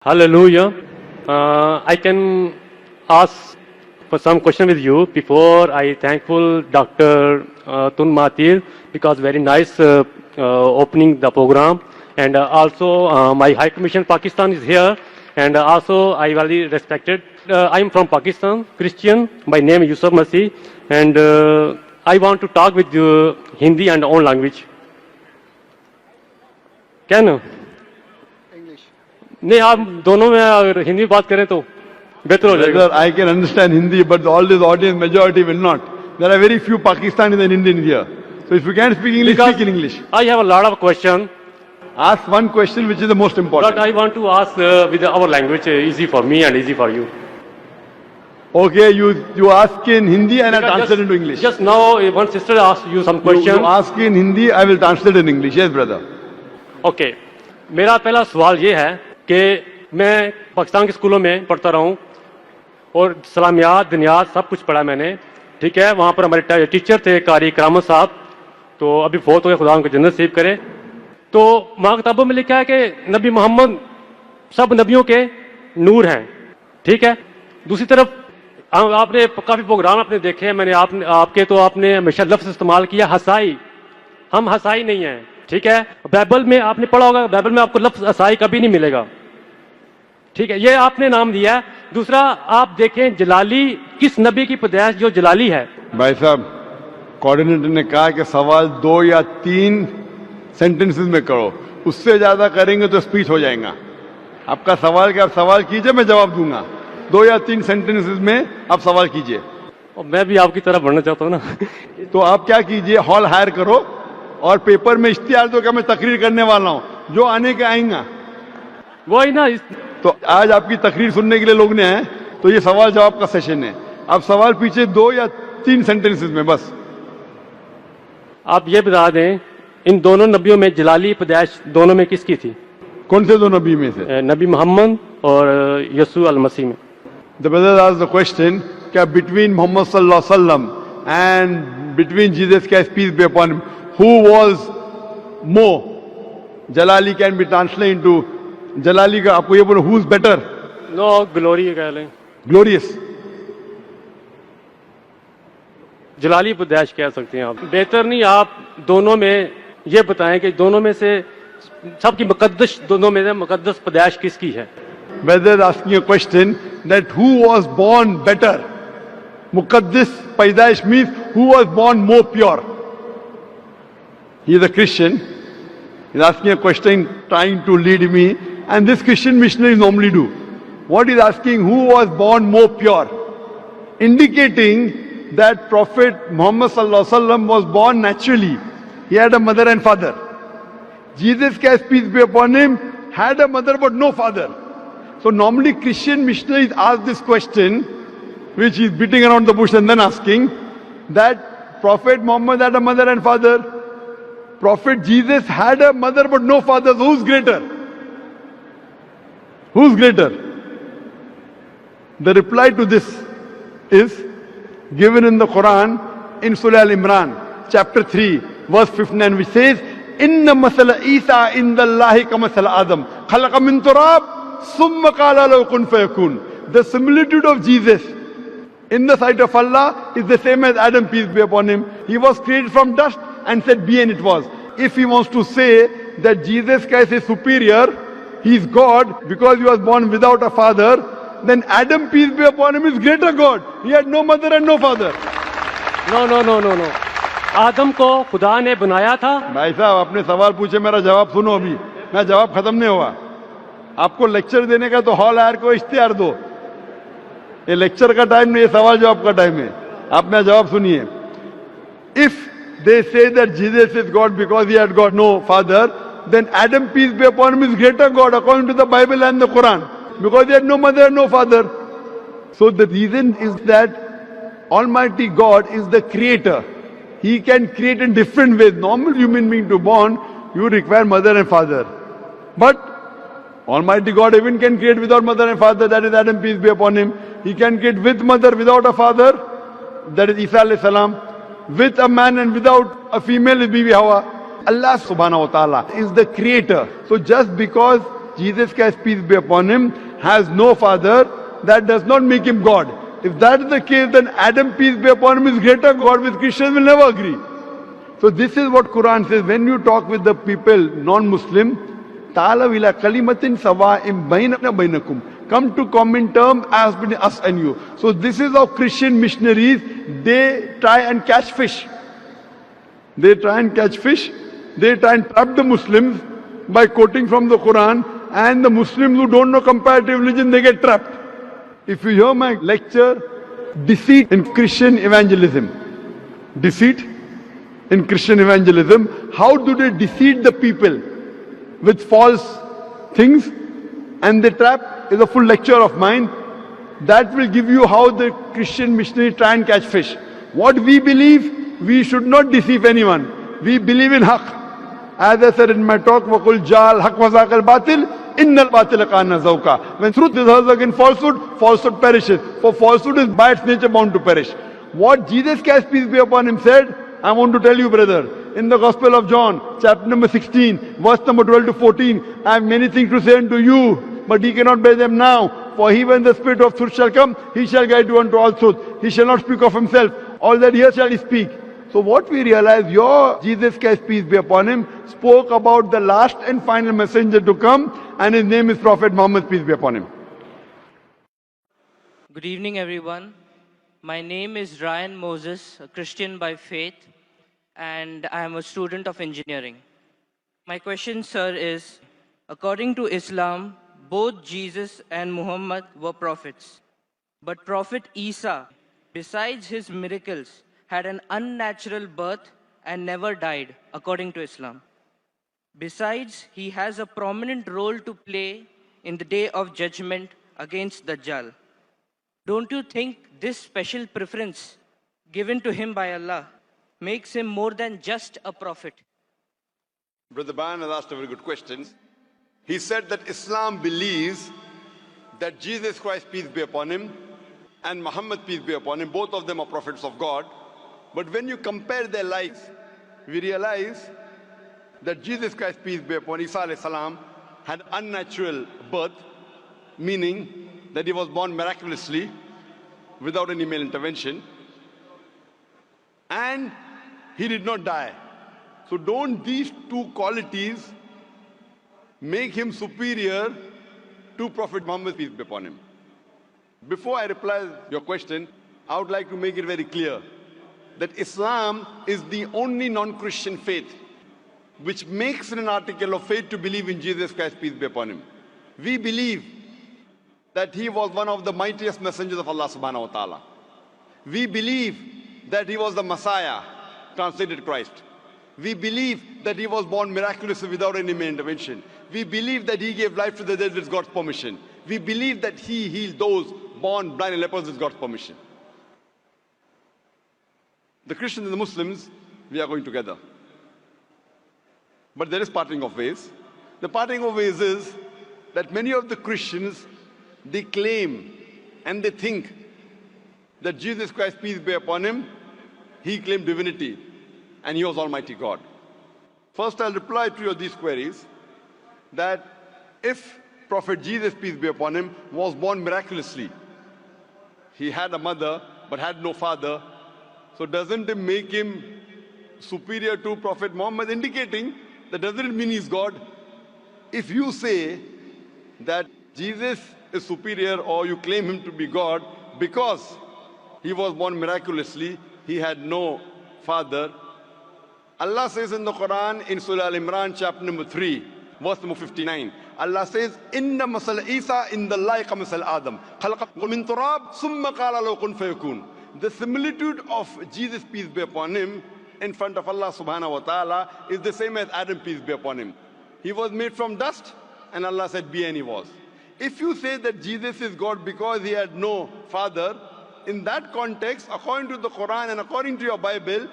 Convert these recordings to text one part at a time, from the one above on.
Hallelujah. I can ask for some question with you before I thankful Dr. Tun Mahathir because very nice opening the program, and also my High Commission Pakistan is here, and also I very respected. I am from Pakistan, Christian. My name is Yusuf Masih, and I want to talk with you Hindi and own language. Can? نہیں آپ دونوں میں اگر ہندی بات کریں تو بہتر ہو جائے گا. Brother, I can understand Hindi, but all this audience majority will not. There are very few Pakistanis and Indians here. So if you can't speak English, Because speak in English. I have a lot of questions, Ask one question which is the most important. but I want to ask with our language, easy for me and easy for you. Okay, you ask in Hindi and I translate into English. Just now, one sister asked you some You question. ask in Hindi, I will translate in English. Yes, brother. Okay. میرا پہلا سوال یہ ہے کہ میں پاکستان کے اسکولوں میں پڑھتا رہا ہوں اور اسلامیات دنیات سب کچھ پڑھا میں نے. ٹھیک ہے, وہاں پر ہمارے ٹیچر تھے قاری کرامت صاحب, تو ابھی فوت ہوئے, خدا ان کو جنت نصیب کرے. تو وہاں کتابوں میں لکھا ہے کہ نبی محمد سب نبیوں کے نور ہیں. ٹھیک ہے. دوسری طرف آپ نے کافی پروگرام آپ نے دیکھے ہیں, میں نے آپ کے تو آپ نے ہمیشہ لفظ استعمال کیا ہسائی. ہم ہسائی نہیں ہیں. ٹھیک ہے. بائبل میں آپ نے پڑھا ہوگا, بائبل میں آپ کو لفظ ہسائی کبھی نہیں ملے گا. ٹھیک ہے, یہ آپ نے نام دیا ہے. دوسرا آپ دیکھیں جلالی کس نبی کی پیدائش جو جلالی ہے. بھائی صاحب, کوآرڈینیٹر نے کہا کہ سوال 2 یا 3 سینٹنسز میں کرو, اس سے زیادہ کریں گے تو اسپیچ ہو جائے گا. آپ کا سوال کہ آپ سوال کیجئے, میں جواب دوں گا. 2 یا 3 سینٹنسز میں آپ سوال کیجئے. اور میں بھی آپ کی طرح بڑھنا چاہتا ہوں نا. تو آپ کیا کیجئے, ہال ہائر کرو اور پیپر میں اشتہار دو کہ میں تقریر کرنے والا ہوں, جو آنے کے آئیں گا. وہی نا. تو آج آپ کی تقریر سننے کے لیے لوگ نے آئے, تو یہ سوال جواب کا سیشن ہے. آپ سوال پیچھے 2 یا 3 سینٹنسز میں بس. آپ یہ بتا دیں ان دونوں نبیوں میں جلالی پیدائش دونوں میں کس کی تھی؟ کون سے 2 نبی میں سے؟ نبی محمد اور یسوع المسیح میں. The brother asked the question کہ between Muhammad sallallahu alaihi wasallam and between Jesus Christ peace be upon him, who was more? Jalali can be translated into Jalali کا آپ کو یہ بولو who's better? نو گلوری کہہ لیں, Glorious. جلالی پیدائش کہہ سکتے ہیں آپ. بہتر نہیں آپ دونوں میں یہ بتائیں کہ دونوں میں سے سب کی مقدس, دونوں میں سے مقدس پیدائش کس کی ہے؟ Brother is asking a question that who was born better? Muqaddis Paidaish means who was born more pure. He is a Christian. He is asking a question trying to lead me, and this Christian missionaries normally do. What he is asking, who was born more pure? Indicating that Prophet Muhammad sallallahu alaihi wasallam was born naturally. He had a mother and father. Jesus Christ peace be upon him had a mother but no father. So normally Christian missionaries ask this question, which is beating around the bush and then asking that Prophet Muhammad had a mother and father. Prophet Jesus had a mother but no father. So who's greater? Who's greater? The reply to this is given in the Quran in Surah Al-Imran, chapter 3, verse 59, which says, Inna masala Isa inda Allahi ka masala Adam, khalaqa min turab, summa qala lahu kun fayakun. The similitude of Jesus in the sight of Allah is the same as Adam, peace be upon him. He was created from dust and said, be, and it was. If he wants to say that Jesus Christ is superior, he is God because he was born without a father, then Adam, peace be upon him, is greater God. He had no mother and no father. No. آدم کو خدا نے بنایا تھا. بھائی صاحب اپنے سوال پوچھے, میرا جواب سنو. ابھی میں جواب ختم نہیں ہوا. آپ کو لیکچر دینے کا تو ہال ہائر کو اشتہار دو. یہ لیکچر کا ٹائم نہیں, یہ سوال جواب کا ٹائم ہے. آپ میرا جواب سنیے. If they say that Jesus is God because he had got no father, then Adam, peace be upon him, is greater God according to the Bible and the Quran, because he had no mother and no father. So the reason is that Almighty God is the creator. He can create in different ways. Normal human being to born, you require mother and father. But Almighty God even can create without mother and father, that is Adam, peace be upon him. He can create with mother, without a father, that is Isa alayhi salam. With a man and without a female is Bibi Hawa. Allah subhanahu wa ta'ala is the creator. So just because Jesus Christ, peace be upon him, has no father, that does not make him God. If that is the case, then Adam, peace be upon him, is greater God, which Christians will never agree. So this is what Quran says. When you talk with the people, non-Muslim, ta'alaw ila kalimatin sawa'im bainana bainakum. Come to common term as between us and you. So this is how Christian missionaries, they try and catch fish. They try and catch fish. They try and trap the Muslims by quoting from the Quran, and the Muslims who don't know comparative religion, they get trapped. If you hear my lecture, deceit in Christian evangelism. Deceit in Christian evangelism. How do they deceive the people with false things? And they trap is a full lecture of mine. That will give you how the Christian missionaries try and catch fish. What we believe, we should not deceive anyone. We believe in haqq. As I said in my talk, وَقُلْ جَعَ الْحَقْ وَزَاقَ الْبَاطِلِ إِنَّ الْبَاطِلَ كَانَ زَوْقًا. When truth is hers against falsehood, falsehood perishes. For falsehood is by its nature bound to perish. What Jesus Christ, peace be upon him, said, I want to tell you, brother, in the Gospel of John, chapter number 16, verse number 12 to 14, I have many things to say unto you, but ye cannot bear them now. For he, when the Spirit of truth shall come, he shall guide you unto all truth. He shall not speak of himself. All that he hears shall he speak. So what we realize, your Jesus Christ, peace be upon him, spoke about the last and final messenger to come, and his name is Prophet Muhammad, peace be upon him. Good evening, everyone. My name is Ryan Moses, a Christian by faith, and I am a student of engineering. My question, sir, is, according to Islam, both Jesus and Muhammad were prophets. But Prophet Isa, besides his miracles, had an unnatural birth and never died, according to Islam. Besides, he has a prominent role to play in the day of judgment against Dajjal. Don't you think this special preference given to him by Allah makes him more than just a prophet? Brother Bayan has asked a very good question. He said that Islam believes that Jesus Christ, peace be upon him, and Muhammad, peace be upon him, both of them are prophets of God. But when you compare their lives, we realize that Jesus Christ, peace be upon Isa alayhi salam, had unnatural birth, meaning that he was born miraculously without any male intervention, and he did not die. So don't these two qualities make him superior to Prophet Muhammad, peace be upon him? Before I reply your question, I would like to make it very clear that Islam is the only non-Christian faith which makes it an article of faith to believe in Jesus Christ, peace be upon him. We believe that he was one of the mightiest messengers of Allah subhanahu wa ta'ala. We believe that he was the Messiah, translated Christ. We believe that he was born miraculously without any male intervention. We believe that he gave life to the dead with God's permission. We believe that he healed those born blind and lepers with God's permission. The Christians and the Muslims, we are going together. But there is parting of ways. The parting of ways is that many of the Christians, they claim and they think that Jesus Christ, peace be upon him, he claimed divinity and he was Almighty God. First, I'll reply to these queries that if Prophet Jesus, peace be upon him, was born miraculously, he had a mother but had no father, so doesn't it make him superior to Prophet Muhammad, indicating that doesn't it mean he's God? If you say that Jesus is superior or you claim him to be God because he was born miraculously, he had no father. Allah says in the Quran, in Surah Al-Imran, chapter number 3, verse number 59, Allah says, Inna masal Isa inda Allahi ka masal Adam. Khalaqahu min turab, summa qala lahu kun fayakun. The similitude of Jesus, peace be upon him, in front of Allah subhanahu wa ta'ala is the same as Adam, peace be upon him. He was made from dust and Allah said be, and he was. If you say that Jesus is God because he had no father, in that context, according to the Quran and according to your Bible,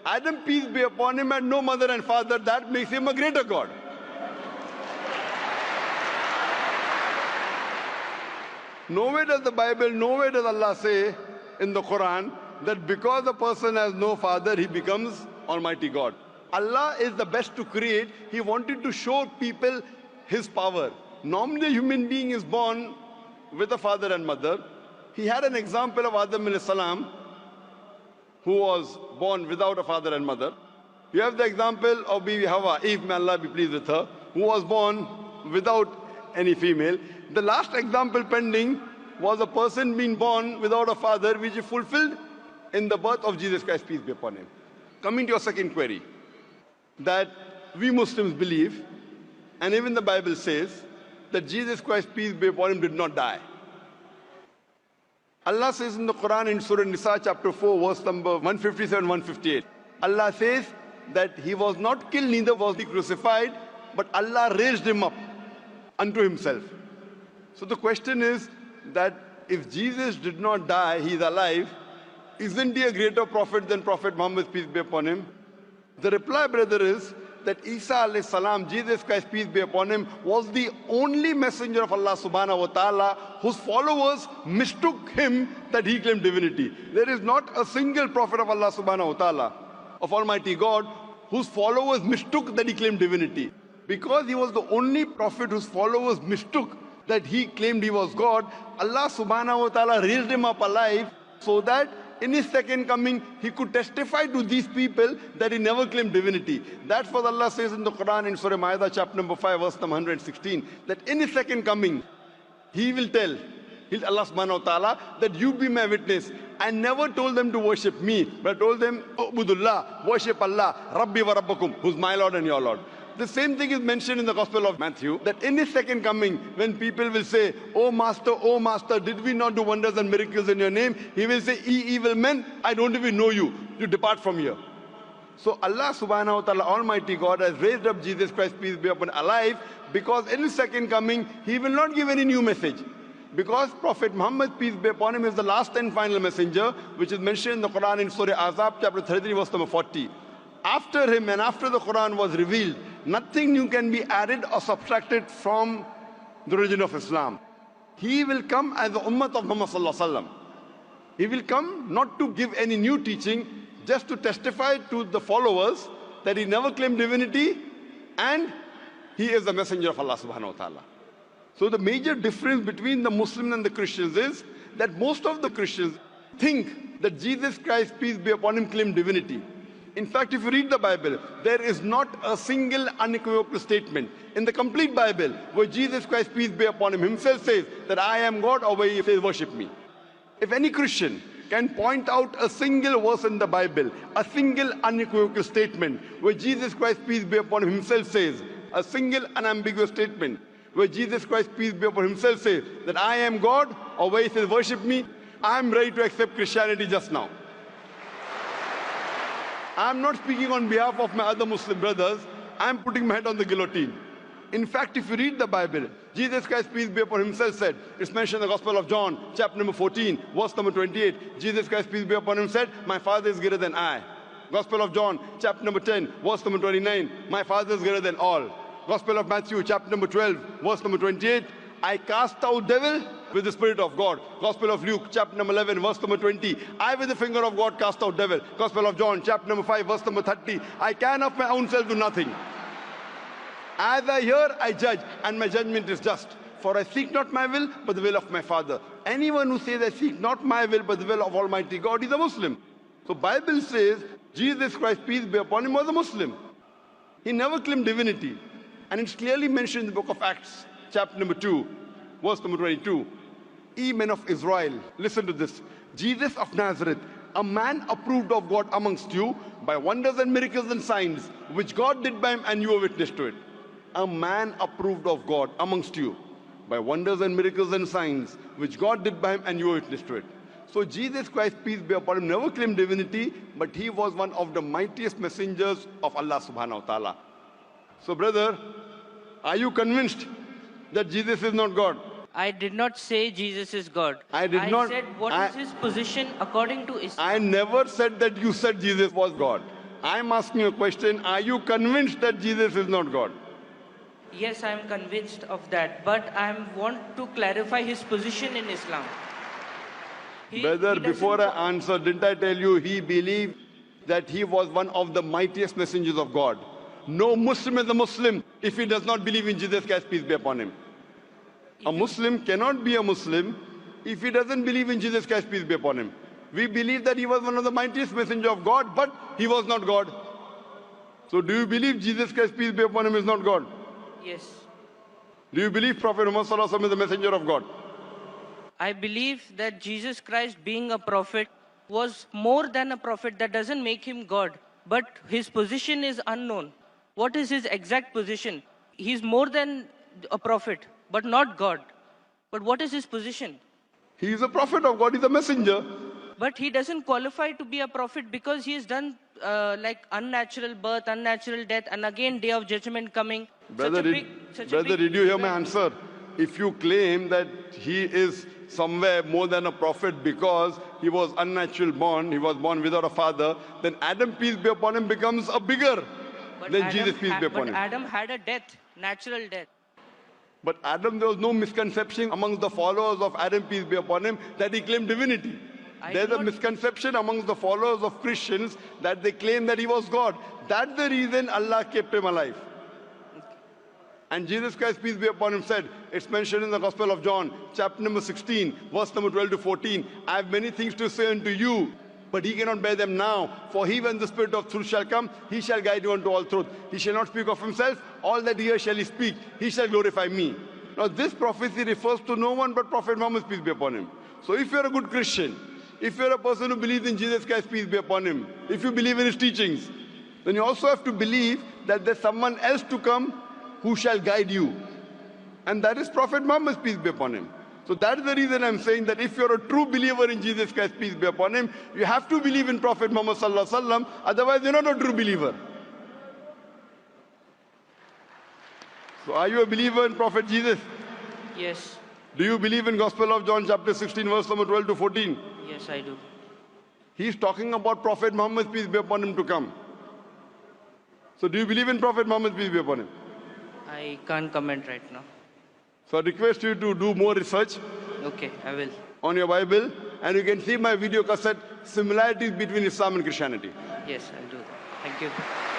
Adam, peace be upon him, had no mother and father. That makes him a greater God. Nowhere does the Bible, nowhere does Allah say in the Quran that because a person has no father, he becomes Almighty God. Allah is the best to create. He wanted to show people his power. Normally, a human being is born with a father and mother. He had an example of Adam alayhi salam, who was born without a father and mother. You have the example of Bibi Hawa, Eve, may Allah be pleased with her, who was born without any female. The last example pending was a person being born without a father, which is fulfilled in the birth of Jesus Christ, peace be upon him. Coming to your second query, that we Muslims believe, and even the Bible says, that Jesus Christ, peace be upon him, did not die. Allah says in the Quran in Surah Nisa chapter 4 verse number 157, 158. Allah says that he was not killed, neither was he crucified, but Allah raised him up unto himself. So the question is that if Jesus did not die, he is alive, isn't he a greater prophet than Prophet Muhammad, peace be upon him? The reply, brother, is that Isa alayhi salam, Jesus Christ, peace be upon him, was the only messenger of Allah subhanahu wa ta'ala whose followers mistook him that he claimed divinity. There is not a single prophet of Allah subhanahu wa ta'ala, of Almighty God, whose followers mistook that he claimed divinity. Because he was the only prophet whose followers mistook that he claimed he was God, Allah subhanahu wa ta'ala raised him up alive so that in his second coming, he could testify to these people that he never claimed divinity. That's what Allah says in the Quran in Surah Ma'idah chapter number 5 verse number 116. That in his second coming, he will tell Allah subhanahu wa ta'ala that you be my witness. I never told them to worship me, but I told them, Ubudullah, worship Allah, Rabbi wa Rabbakum, who's my Lord and your Lord. The same thing is mentioned in the Gospel of Matthew, that in his second coming, when people will say, oh Master, did we not do wonders and miracles in your name? He will say, ye evil men, I don't even know you. You depart from here. So Allah subhanahu wa ta'ala, Almighty God, has raised up Jesus Christ, peace be upon him, alive, because in his second coming, he will not give any new message. Because Prophet Muhammad, peace be upon him, is the last and final messenger, which is mentioned in the Quran in Surah Azab, chapter 33, verse number 40. After him and after the Quran was revealed, nothing new can be added or subtracted from the religion of Islam. He will come as the ummah of Muhammad sallallahu alaihi wasallam. He will come not to give any new teaching, just to testify to the followers that he never claimed divinity and he is the messenger of Allah subhanahu wa ta'ala. So the major difference between the Muslims and the Christians is that most of the Christians think that Jesus Christ, peace be upon him, claimed divinity. In fact, if you read the Bible, there is not a single unequivocal statement in the complete Bible where Jesus Christ, peace be upon him, himself says that I am God, or where he says worship me. If any Christian can point out a single verse in the Bible, a single unequivocal statement where Jesus Christ, peace be upon him, himself says, a single unambiguous statement where Jesus Christ, peace be upon him, himself says that I am God, or where he says worship me, I am ready to accept Christianity just now. I am not speaking on behalf of my other Muslim brothers. I am putting my head on the guillotine. In fact, if you read the Bible, Jesus Christ, peace be upon him, himself said, it's mentioned in the Gospel of John, chapter number 14, verse number 28. Jesus Christ, peace be upon him, said, my Father is greater than I. Gospel of John, chapter number 10, verse number 29. My Father is greater than all. Gospel of Matthew, chapter number 12, verse number 28. I cast out devil with the Spirit of God. Gospel of Luke, chapter number 11, verse number 20. I with the finger of God cast out devil. Gospel of John, chapter number 5, verse number 30. I can of my own self do nothing. As I hear, I judge, and my judgment is just. For I seek not my will, but the will of my Father. Anyone who says I seek not my will, but the will of Almighty God is a Muslim. So Bible says, Jesus Christ, peace be upon him, was a Muslim. He never claimed divinity. And it's clearly mentioned in the book of Acts, chapter number 2, verse number 22. Ye men of Israel, listen to this. Jesus of Nazareth, a man approved of God amongst you by wonders and miracles and signs, which God did by him, and you were witness to it. A man approved of God amongst you by wonders and miracles and signs, which God did by him, and you were witness to it. So Jesus Christ, peace be upon him, never claimed divinity, but he was one of the mightiest messengers of Allah subhanahu wa ta'ala. So brother, are you convinced that Jesus is not God? I did not say Jesus is God. I said what is his position according to Islam. I never said that you said Jesus was God. I am asking you a question. Are you convinced that Jesus is not God? Yes, I am convinced of that. But I want to clarify his position in Islam. Brother, before I answer, didn't I tell you he believed that he was one of the mightiest messengers of God? No Muslim is a Muslim if he does not believe in Jesus Christ, peace be upon him. A Muslim cannot be a Muslim if he doesn't believe in Jesus Christ, peace be upon him. We believe that he was one of the mightiest messenger of God, but he was not God. So do you believe Jesus Christ, peace be upon him, is not God? Yes. Do you believe Prophet Muhammad Sallallahu Alaihi Wasallam is the messenger of God? I believe that Jesus Christ, being a prophet, was more than a prophet. That doesn't make him God. But his position is unknown. What is his exact position? He's more than a prophet, but not God. But what is his position? He is a prophet of God, he is a messenger. But he doesn't qualify to be a prophet because he has done like unnatural birth, unnatural death, and again day of judgment coming. Brother, did you hear my answer? If you claim that he is somewhere more than a prophet because he was unnatural born, he was born without a father, then Adam, peace be upon him, becomes a bigger than Jesus, peace be upon him. But Adam had a death, natural death. But Adam, there was no misconception amongst the followers of Adam, peace be upon him, that he claimed divinity. There's a misconception amongst the followers of Christians that they claim that he was God. That's the reason Allah kept him alive. And Jesus Christ, peace be upon him, said, it's mentioned in the Gospel of John, chapter number 16, verse number 12 to 14, I have many things to say unto you, but he cannot bear them now. For he, when the Spirit of truth shall come, he shall guide you unto all truth. He shall not speak of himself, all that he hears shall he speak. He shall glorify me. Now this prophecy refers to no one but Prophet Muhammad, peace be upon him. So if you're a good Christian, if you're a person who believes in Jesus Christ, peace be upon him, if you believe in his teachings, then you also have to believe that there's someone else to come who shall guide you. And that is Prophet Muhammad, peace be upon him. So that is the reason I'm saying that if you're a true believer in Jesus Christ, peace be upon him, you have to believe in Prophet Muhammad Sallallahu Alaihi Wasallam, otherwise you're not a true believer. So are you a believer in Prophet Jesus? Yes. Do you believe in Gospel of John chapter 16 verse number 12 to 14? Yes, I do. He's talking about Prophet Muhammad, peace be upon him, to come. So do you believe in Prophet Muhammad, peace be upon him? I can't comment right now. So I request you to do more research Okay, I will. on your Bible, and you can see my video cassette, Similarities Between Islam and Christianity. Yes, I'll do that. Thank you.